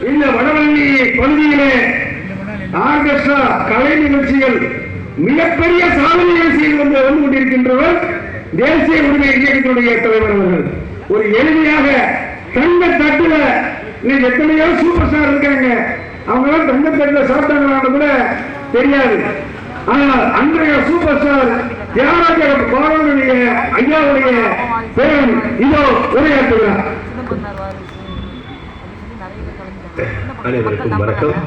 இந்த வடவள்ளி பகுதியிலே ஆர்கெஸ்ட்ரா கலை நிகழ்ச்சிகள் மிகப்பெரிய சாதனைகளை செய்து வந்து கொண்டிருக்கின்றவர் தேசிய உரிமை இயக்கத்தினுடைய தலைவர் அவர்கள். ஒரு எளிமையாக தங்க தட்டுல எத்தனையோ சூப்பர் ஸ்டார் இருக்காங்க, அவங்க தங்க தட்டுல சாப்பிட்டாங்களான்னு கூட தெரியாது. ஆனால் அன்றைய சூப்பர் ஸ்டார் தியாகராஜ பாரதிய ஐயாவுடைய பேரன் இதோ உரையாற்றுகிறார். அனைவருக்கும் வணக்கம்.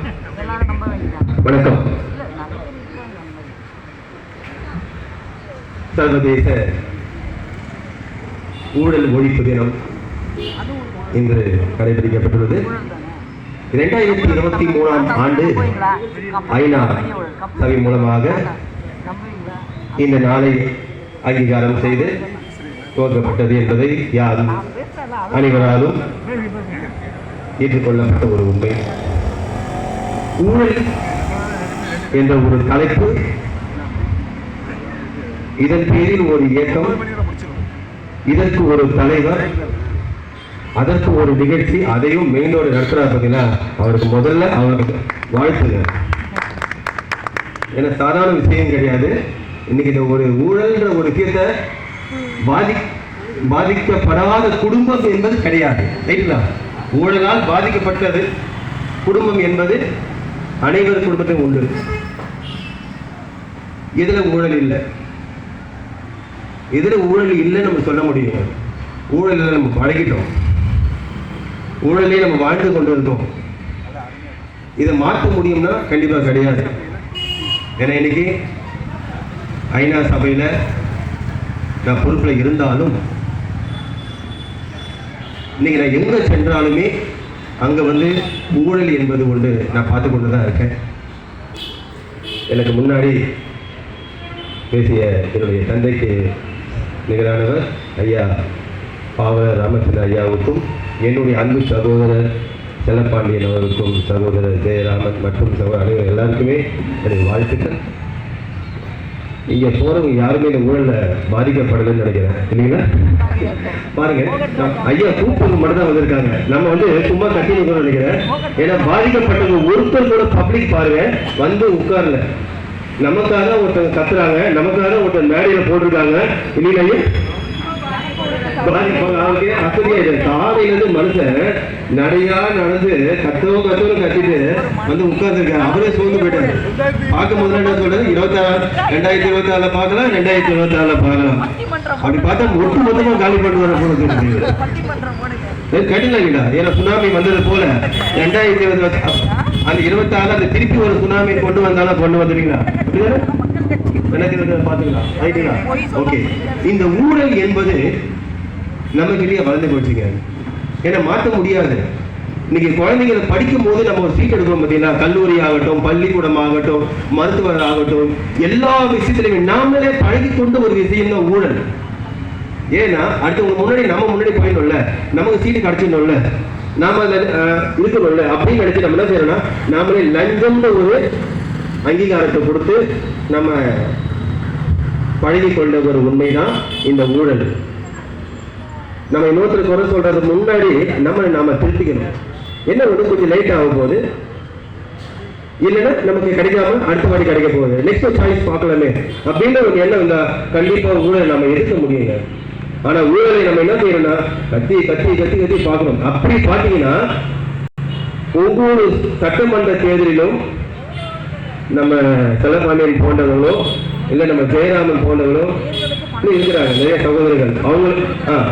வணக்கம். சர்வதேச ஊழல் ஒழிப்பு தினம் இன்று கடைபிடிக்கப்பட்டுள்ளது. 2023 ஆண்டு ஐநா சபை மூலமாக இந்த நாளை அங்கீகாரம் செய்து துவக்கப்பட்டது என்பதை யாரும் அனைவராலும் ஏற்றுக்கொள்ளப்பட்ட ஒரு உண்மை. ஊழல் என்ற ஒரு தலைப்பு, இதன் பேரில் ஒரு இயக்கம், இதற்கு ஒரு தலைவர், அதற்கு ஒரு நிகழ்ச்சி, அதையும் மெயினோடு நடத்துறாரு. பார்த்தீங்கன்னா அவருக்கு முதல்ல அவருக்கு வாழ்த்துங்க. ஏன்னா சாதாரண விஷயம் கிடையாது. இன்னைக்கு இந்த ஒரு ஊழல்ன்ற ஒரு விஷயத்தை பாதிக்கப்படாத குடும்பம் என்பது கிடையாது. ரைட்டுங்களா? ஊழலால் பாதிக்கப்பட்டது குடும்பம் என்பது அனைவர் குடும்பத்தையும் உண்டு. இதுல ஊழல் இல்லை, இதுல ஊழல் இல்லை நம்ம சொல்ல முடியும். ஊழல் நம்ம பழகிட்டோம், ஊழலே நம்ம வாழ்ந்து கொண்டு இருந்தோம். இதை மாற்ற முடியும்னா கண்டிப்பா கிடையாது. ஏன்னா இன்னைக்கு ஐநா சபையில நான் பொறுப்புல இருந்தாலும் இன்னைக்கு நான் எங்க சென்றாலுமே அங்க ஊழல் என்பது ஒன்று நான் பார்த்து கொண்டுதான் இருக்கேன். எனக்கு முன்னாடி பேசிய என்னுடைய தந்தைக்கு நிகரானவர் ஐயா பாவலர் ராமச்சந்திரன் ஐயாவுக்கும், என்னுடைய அன்பு சகோதரர் செல்லப்பாண்டியன் அவருக்கும், சகோதரர் ஜெயராமன் மற்றும் சகோதரர் எல்லாருக்குமே என்னுடைய வாழ்த்துக்கள். இங்க போறவங்க யாருமே இந்த ஊழல பாதிக்கப்படலன்னு நினைக்கிறேன், இல்லைங்களா? பாருங்க, ஐயா கூப்பிட்டு மட்டும் தான் வந்திருக்காங்க. நம்ம சும்மா கட்டி நிற்கணும்னு நினைக்கிறேன். ஏன்னா பாதிக்கப்பட்டவங்க ஒருத்தர் கூட பப்ளிக் பாருங்க வந்து உட்கார்ல. நமக்காக ஒருத்தங்க கத்துறாங்க, நமக்காக ஒருத்தர் மேடையில போட்டிருக்காங்க, இல்லைங்களா? காலையிலிருந்து மனுஷன் நடையா நடந்து கத்தவும் கத்திட்டு உட்கார்ந்துருக்காரு. அவரே சோர்ந்து போயிட்டாரு. பார்க்கும் போது என்ன சொல்றது, 2024 பார்க்கலாம், 2024 பார்க்கலாம். அப்படி பார்த்தா ஒட்டு மொத்தமா காலி பண்ணிட்டு வர போன கட்டிலாங்கடா. ஏன்னா சுனாமி வந்தது போல 2020 அந்த 26 அந்த திருப்பி ஒரு சுனாமி கொண்டு வந்தாலும் கொண்டு வந்துருக்கீங்களா? பாத்துக்கலாம். ஓகே, இந்த ஊழல் என்பது நமக்கு இல்லையா வளர்ந்து போச்சுங்க. ஏன்னா மாற்ற முடியாது. இன்னைக்கு குழந்தைங்களை படிக்கும் போது நம்ம ஒரு சீட் எடுக்கிறோம் பார்த்தீங்கன்னா, கல்லூரி ஆகட்டும், பள்ளிக்கூடம் ஆகட்டும், மருத்துவர் ஆகட்டும், எல்லா விஷயத்திலையும் நாமளே பழகி கொண்டு ஒரு விஷயம் தான் ஊழல். ஏன்னா அடுத்தவங்க முன்னாடி நம்ம முன்னாடி போயிடணும்ல, நமக்கு சீட்டு கிடைச்சிடணும்ல, நாம இருக்கணும்ல அப்படின்னு நினைச்சு நம்ம என்ன செய்யறோம்னா, நாமளே லஞ்சம்னு ஒரு அங்கீகாரத்தை கொடுத்து நம்ம பழகி கொண்ட ஒரு உண்மைதான் இந்த ஊழல். நம்ம இன்னொருத்தர் குறை சொல்றது முன்னாடி நாம திருத்திக்கணும். என்ன கொஞ்சம் லேட் ஆகும் போது, இல்லைன்னா நமக்கு கிடைக்காம அடுத்த வாடி கிடைக்க போகுது, நெக்ஸ்ட் சாய்ஸ் பார்க்கலாமே அப்படின்ற ஒரு எண்ணம் இருந்தா கண்டிப்பா ஊழலை நம்ம எதிர்க்க முடியுங்க. ஆனா ஊழலை நம்ம என்ன செய்யணும்னா கத்தி கத்தி கத்தி கத்தி பார்க்கணும். அப்படி பார்த்தீங்கன்னா ஒவ்வொரு சட்டமன்ற தேர்தலிலும் நம்ம செல்லப்பாண்டியன் போன்றவங்களோ இல்ல நம்ம ஜெயராமன் போன்றவங்களோ இருக்கிறாங்க, நிறைய சகோதரர்கள். அவங்க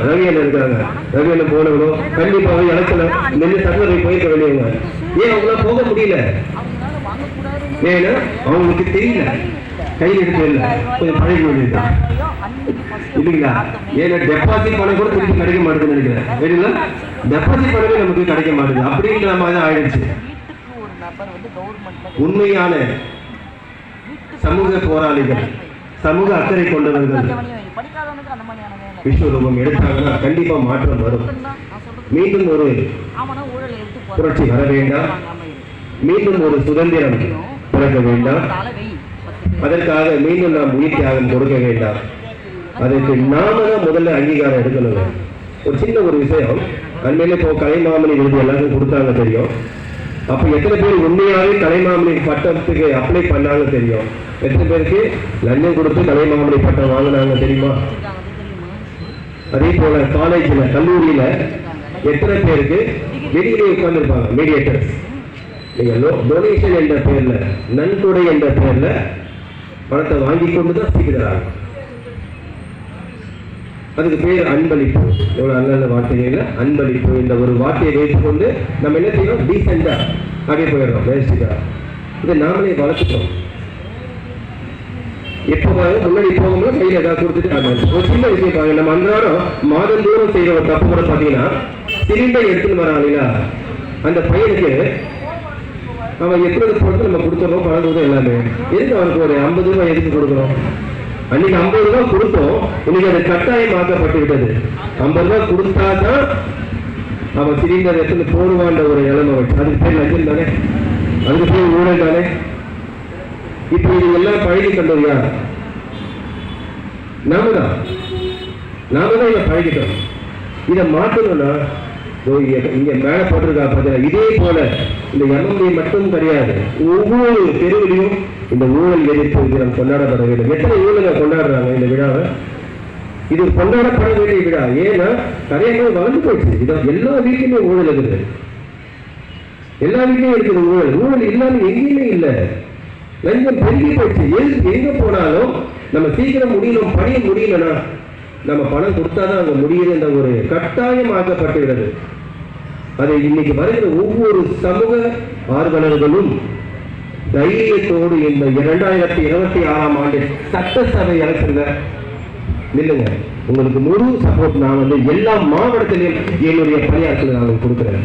ரவியன் இருக்கிறாங்க, ரவியன் போனவங்களோ கண்டிப்பாக எலெக்ஷன்ல நெல்லு சட்டத்தை போயிருக்க வேண்டியவங்க. ஏன் அவங்களாம் போக முடியல? ஏன்னா அவங்களுக்கு தெரியல, கையில் எடுத்து இல்லை, கொஞ்சம் பழகி வேண்டியதுதான் இல்லைங்களா? ஏன்னா டெபாசிட் பணம் கூட திருப்பி கிடைக்க மாட்டேங்குன்னு நினைக்கிறேன். சரிங்களா? டெபாசிட் பணமே நமக்கு கிடைக்க மாட்டேங்குது அப்படின்ற மாதிரி தான் ஆயிடுச்சு. உண்மையான சமூக போராளிகள், சமூக அக்கறை கொண்டவர்கள் விஸ்வரூபம் எடுத்தாங்கன்னா கண்டிப்பா மாற்றம் வரும். மீண்டும் ஒரு புரட்சி வர வேண்டாம், மீண்டும் ஒரு சுதந்திரம் பிறக்க வேண்டாம், அதற்காக மீண்டும் நாம் உயிர் தியாகம் கொடுக்க வேண்டாம். அதற்கு நாம தான் முதல்ல அங்கீகாரம் எடுக்கணுங்க. ஒரு சின்ன ஒரு விஷயம், அண்மையில இப்போ கலைமாமணி விருது எல்லாருக்கும் கொடுத்தாங்க தெரியும். அப்ப எத்தனை பேர் உண்மையாவே கலைமாமணி பட்டத்துக்கு அப்ளை பண்ணாங்கன்னு தெரியும்? எத்தனை பேருக்கு லஞ்சம் கொடுத்து கலைமாமணி பட்டம் வாங்கினாங்க தெரியுமா? அதே போல காலேஜ்ல கல்லூரியில எத்தனை பேருக்கு வெளியிலே உட்கார்ந்து இருப்பாங்க மீடியேட்டர்ஸ். நீங்க டொனேஷன் என்ற பெயர்ல, நன்கொடை என்ற பெயர்ல பணத்தை வாங்கி கொண்டுதான் சீக்கிரம். அதுக்கு பேர் அன்பளிப்பு. எவ்வளவு நல்ல வார்த்தைகள்ல அன்பளிப்பு இந்த ஒரு வார்த்தையை வைத்துக்கொண்டு நம்ம என்ன செய்யணும்? டீசெண்டா அப்படியே போயிடுறோம், வேஸ்டா. இதை நாமளே வளர்த்துட்டோம். எப்போ முன்னாடி போகும்போது கையில் ஏதாவது கொடுத்துட்டு ஒரு சின்ன விஷயம் பாருங்க. நம்ம அன்றாடம் மாதந்தோறும் செய்யற ஒரு தப்பு கூட பார்த்தீங்கன்னா, சிலிண்டர் எடுத்துன்னு வரான் இல்லையா, அந்த பையனுக்கு அவன் எப்படி போட்டு நம்ம கொடுத்துறோம், பணம் எல்லாமே. எதுக்கு அவனுக்கு ஒரு 50 ரூபாய் எதுக்கு கொடுக்குறோம்? அன்னைக்கு 50 ரூபாய் கொடுத்தோம், இன்னைக்கு அது கட்டாயமாக்கப்பட்டு விட்டது. 50 ரூபாய் கொடுத்தாதான் அவன் சிலிண்டர் எடுத்து போடுவான்ற ஒரு நிலைமை வச்சு. அதுக்கு பேர் லஞ்சம் தானே, அதுக்கு பேர் ஊழல் தானே. இப்போ இது எல்லாம் பழகி கொண்டது யார்? நாம தான் இதை பழகிட்டோம். இதை மாற்றணும்னா இங்க மேல போட்டிருக்கா பார்த்தீங்கன்னா, இதே போல இந்த எம்எம்ஏ மட்டும் கிடையாது, ஒவ்வொரு தெருவிலையும் இந்த ஊழல் எதிர்ப்பு தினம் கொண்டாடப்பட வேண்டும். எத்தனை ஊழலை கொண்டாடுறாங்க இந்த விழாவை? இது கொண்டாடப்பட வேண்டிய விழா. ஏன்னா நிறைய பேர் வளர்ந்து போயிடுச்சு. இதான் எல்லா வீட்லையுமே ஊழல் இருக்குது, எல்லா வீட்லையும் இருக்குது ஊழல். ஊழல் இல்லாம எங்கேயுமே இல்லை. லஞ்சம் பெருகி போயிடுச்சு. எங்க போனாலும் நம்ம சீக்கிரம் முடியணும், பணிய முடியலன்னா நம்ம பணம் கொடுத்தாதான் அங்க முடியுது என்ற ஒரு கட்டாயம் ஆக்கப்பட்டுகிறது. அதை இன்னைக்கு வருகிற ஒவ்வொரு சமூக ஆர்வலர்களும் தைரியத்தோடு இந்த 2026ஆம் ஆண்டு சட்டசபை எலெக்ஷன்ல நில்லுங்க. உங்களுக்கு முழு சப்போர்ட் நான் எல்லா மாவட்டத்திலையும் என்னுடைய பணியாற்றலை நான் கொடுக்குறேன்.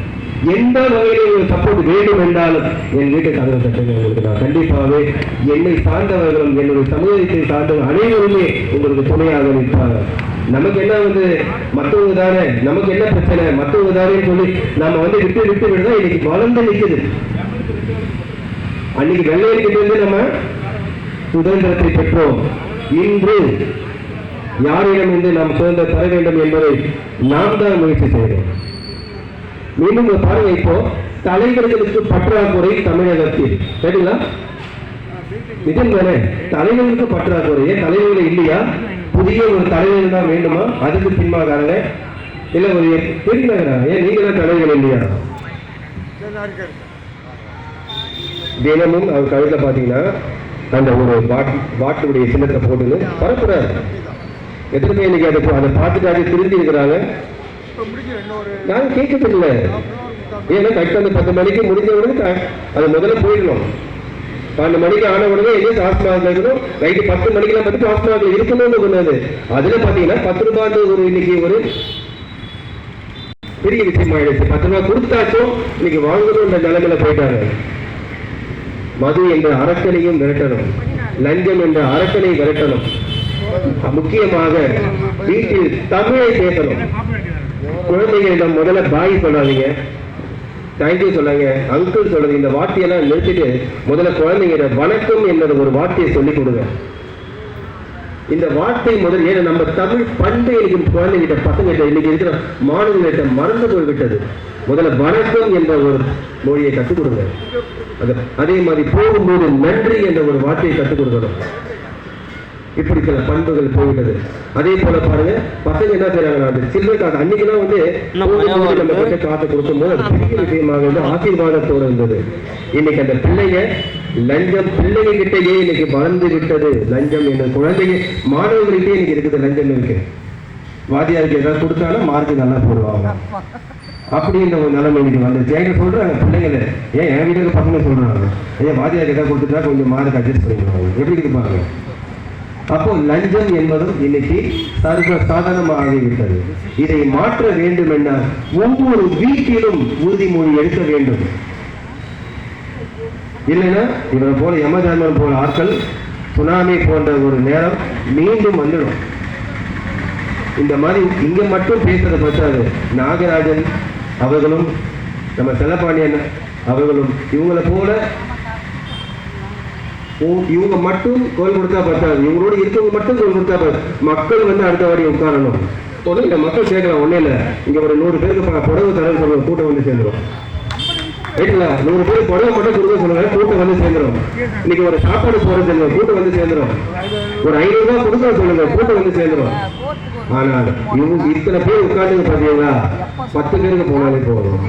எந்த வகையில் ஒரு சப்போர்ட் வேண்டும் என்றாலும் என் வீட்டை கதவை தட்டுங்க. உங்களுக்கு நான் கண்டிப்பாகவே என்னை சார்ந்தவர்களும் என்னுடைய சமூகத்தை சார்ந்தவர்கள் அனைவருமே உங்களுக்கு துணையாக நிற்பாங்க. நமக்கு என்ன மற்றவங்க தானே, நமக்கு என்ன பிரச்சனை, மற்றவங்க தானே சொல்லி நம்ம விட்டு விட்டுதான் இன்னைக்கு வளர்ந்து நிற்குது. அன்னைக்கு வெள்ளையர்கிட்ட நம்ம சுதந்திரத்தை பெற்றோம். இன்று யாரிடம் நாம் சுதந்திரம் தர வேண்டும் என்பதை நாம் தான் முயற்சி செய்கிறோம். மீண்டும் பாருங்க, இப்போ தலைவர்களுக்கு பற்றாக்குறை தமிழகத்தில் கேட்டீங்களா? நிஜம் தானே, தலைவர்களுக்கு பற்றாக்குறை. தலைவர்கள் இல்லையா? புதிய ஒரு தலைவர் தான் வேண்டுமா? அதுக்கு பின்வாங்க இல்ல ஒரு தெரியுங்களா? ஏன் நீங்க தான் தலைவர்கள் இல்லையா? தினமும் அவர் கழுத்துல பாத்தீங்கன்னா அந்த ஒரு பாட்டுடைய சின்னத்தை போட்டுன்னு பரப்புறாரு. எத்தனை பேர் இன்னைக்கு அதை பார்த்துட்டு திரும்பி இருக்கிறாங்க? நான் கேட்கறதில்ல. ஏன்னா கரெக்டா அந்த 10 மணிக்கு முடிஞ்ச உடனே அது முதல்ல போயிடணும். 12 மணிக்கு ஆன உடனே எங்கேயும் டாஸ்மாக் இருக்கணும். நைட்டு 10 மணிக்கெல்லாம் பார்த்து டாஸ்மாக் இருக்கணும்னு சொன்னது. அதுல பாத்தீங்கன்னா 10 ரூபாய் ஒரு இன்னைக்கு ஒரு பெரிய விஷயம் ஆயிடுச்சு. 10 ரூபாய் கொடுத்தாச்சும் இன்னைக்கு வாங்கணும்ன்ற நிலைமையில போயிட்டாங்க. மது என்ற அரக்கனையும் விரட்டணும், லஞ்சம் என்ற அரக்கனை விரட்டணும். முக்கியமாக வீட்டில் தமிழை பேசணும். குழந்தைகளிடம் முதல்ல பாய் சொல்லாதீங்க, தேங்க்யூ சொல்லாங்க, அங்கிள் சொல்லுங்க. இந்த வார்த்தையெல்லாம் நிறுத்திட்டு முதல்ல குழந்தைங்க வணக்கம் என்ற ஒரு வார்த்தையை சொல்லிக் கொடுங்க. இந்த வார்த்தை முதல் ஏன்னா நம்ம தமிழ் பண்டைய குழந்தைகிட்ட பசங்கிட்ட இன்னைக்கு இருக்கிற மாணவர்களிட்ட மறந்து போய்விட்டது. முதல்ல வணக்கம் என்ற ஒரு மொழியை கற்றுக் கொடுங்க. அதே மாதிரி போகும்போது நன்றி என்ற ஒரு வார்த்தையை கற்றுக் கொடுக்கணும். இப்படி சில பண்புகள் போய்விட்டது. அதே போல பாருங்க, பசங்க என்ன செய்யறாங்க, அந்த சில்லறை காசு அன்னைக்குலாம் நம்ம கிட்ட காசை கொடுக்கும் போது அது பெரிய விஷயமாக ஆசீர்வாதத்தோடு இருந்தது. இன்னைக்கு அந்த பிள்ளைங்க லஞ்சம் பிள்ளைங்க கிட்டேயே இன்னைக்கு வளர்ந்து விட்டது. லஞ்சம் என்ற குழந்தைங்க மாணவர்கள்கிட்டே இன்னைக்கு இருக்குது. லஞ்சம் இருக்கு. வாத்தியாருக்கு ஏதாவது கொடுத்தாலும் மார்க்கு நல்லா போடுவாங்க. அப்படின்ற ஒரு நிலைமை இன்னைக்கு வந்துருச்சு. எங்க சொல்றாங்க பிள்ளைங்கள, ஏன் என் வீட்டுக்கு பசங்க சொல்றாங்க, ஏன் வாத்தியாருக்கு ஏதாவது கொடுத்துட்டா கொஞ்சம் மார்க் அட்ஜஸ்ட் பண்ணிக்கிறாங்க. எப்படி இருப்பாங்க? அப்போ லஞ்சம் என்பதும் இன்னைக்கு சாதாரணமாக ஆகிவிட்டது. இதை மாற்ற வேண்டும் என்றால் ஒவ்வொரு வீட்டிலும் உறுதிமொழி எடுக்க வேண்டும். இல்லைன்னா இவரை போல யமதர்மன் போல ஆட்கள் சுனாமி போன்ற ஒரு நேரம் மீண்டும் வந்துடும். இந்த மாதிரி இங்க மட்டும் பேசுறதை பற்றாது. நாகராஜன் அவர்களும் நம்ம செல்லப்பாண்டியன் அவர்களும் இவங்களை போல இவங்க மட்டும் கோல் கொடுத்தா பத்தாது. இவங்களோட இருக்கவங்க மட்டும் கோல் கொடுத்தா பத்தாது. மக்கள் அடுத்த வாடி உட்காரணும். இந்த மக்கள் சேர்க்கலாம். ஒண்ணே இல்லை, இங்க ஒரு 100 பேருக்கு புடவை தர சொல்ற கூட்டம் சேர்ந்துடும். ரைட்டுங்களா? 100 பேர் புடவை மட்டும் கொடுக்க சொல்லுங்க, கூட்டம் வந்து சேர்ந்துடும். இன்னைக்கு ஒரு சாப்பாடு போட சொல்லுங்க, கூட்டம் வந்து சேர்ந்துடும். ஒரு 500 ரூபாய் கொடுக்க சொல்லுங்க, கூட்டம் வந்து சேர்ந்துடும். ஆனால் இவங்க இத்தனை பேர் உட்கார்ந்து பாத்தீங்களா, 10 பேருக்கு போனாலே போதும்.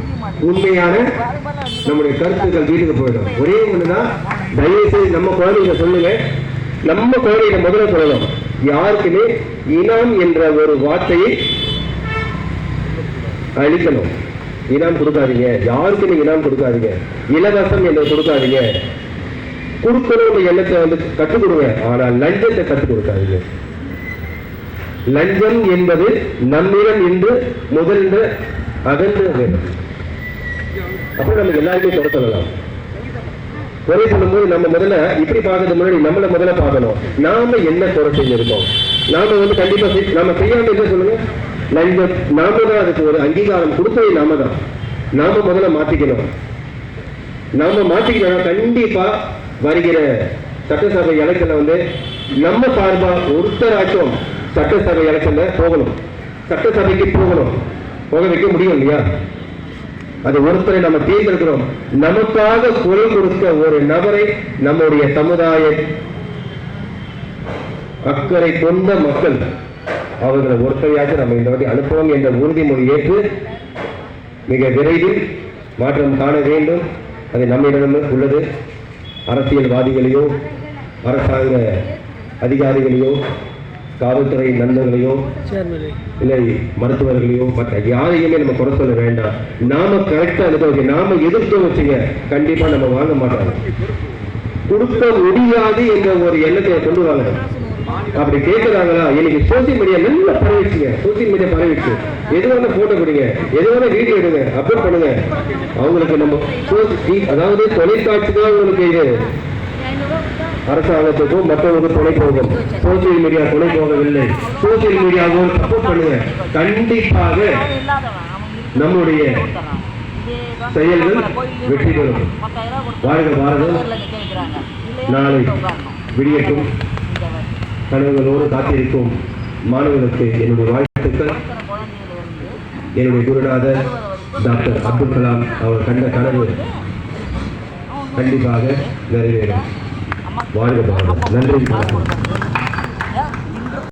உண்மையான நம்முடைய கருத்துக்கள் வீட்டுக்கு போயிடும். ஒரே ஒண்ணுதான், தயவுசெய்து நம்ம குழந்தைங்க சொல்லுங்க, நம்ம குழந்தைங்க முதல்ல சொல்லணும், யாருக்குமே இனாம் என்ற ஒரு வார்த்தையை அழிக்கணும். இனாம் கொடுக்காதீங்க, யாருக்குமே இனாம் கொடுக்காதீங்க, இலவசம் என்று கொடுக்காதீங்க. கொடுக்கணும் எண்ணத்தை வந்து கற்றுக் கொடுங்க, ஆனால் லஞ்சத்தை கற்றுக் கொடுக்காதீங்க. லஞ்சம் என்பது நம்மிடம் இன்று முதல்ல அகன்று வேண்டும். அப்ப நம்ம எல்லாருமே குறை சொல்லலாம். குறை சொல்லும்போது நம்ம முதல்ல இப்படி பார்க்கறது முன்னாடி நம்மள முதல்ல பார்க்கணும், நாம என்ன குறை செஞ்சிருக்கோம். நாம வந்து கண்டிப்பா நாம செய்யாம என்ன சொல்லுங்க, லஞ்சம் நாம தான் அதுக்கு ஒரு அங்கீகாரம் கொடுத்தது, நாம தான். நாம முதல்ல மாத்திக்கணும். நாம மாத்திக்கணும். கண்டிப்பா வருகிற சட்டசபை எலெக்ஷன்ல வந்து நம்ம சார்பா ஒருத்தராச்சும் சட்டசபை எலெக்ஷன்ல போகணும், சட்டசபைக்கு போகணும். போக வைக்க முடியும் இல்லையா? அது ஒருத்தரை நம்ம தேர்ந்தெடுக்கிறோம். நமக்காக குரல் கொடுத்த ஒரு நபரை நம்முடைய சமுதாய அக்கறை கொண்ட மக்கள் அவர்களை ஒருத்தரையாக நம்ம இந்த வாட்டி அனுப்புவோம் என்ற உறுதிமொழி ஏற்று மிக விரைவில் மாற்றம் காண வேண்டும். அது நம்மிடம் உள்ளது. அரசியல்வாதிகளையோ அரசாங்க அதிகாரிகளையோ காவல்துறை நண்பர்களையோ இல்லை மருத்துவர்களையோ மற்ற யாரையுமே நம்ம குறை சொல்ல வேண்டாம். நாம கரெக்டா அனுபவிக்க, நாம எதிர்த்து வச்சுங்க, கண்டிப்பா நம்ம வாங்க மாட்டாங்க. கொடுக்க முடியாது என்ற ஒரு எண்ணத்தை கொண்டு வாங்க. அப்படி கேட்கிறாங்களா? இன்னைக்கு சோசியல் மீடியா நல்லா பரவிச்சுங்க. சோசியல் மீடியா பரவிச்சு, எது வேணா போட்டோ கொடுங்க, எது வேணா வீடியோ எடுங்க, அப்லோட் பண்ணுங்க. அவங்களுக்கு நம்ம அதாவது தொலைக்காட்சி தான் உங்களுக்கு இது அரசாங்கத்துக்கும் மற்றவர்களுக்கும் துணை போகும். சோசியல் மீடியா துணை போகவில்லை. சோசியல் மீடியாவும் சப்போர்ட் பண்ணுங்க. கண்டிப்பாக நம்முடைய செயல்கள் வெற்றி பெறும். வாழ்க பாரதம். நாளை விடியட்டும். கனவுகளோடு காத்திருக்கும் மாணவர்களுக்கு என்னுடைய வாழ்த்துக்கள். என்னுடைய குருநாதர் டாக்டர் அப்துல் கலாம் அவர் கண்ட கனவு கண்டிப்பாக நிறைவேறும். வாழ்க பாரதம். நன்றி.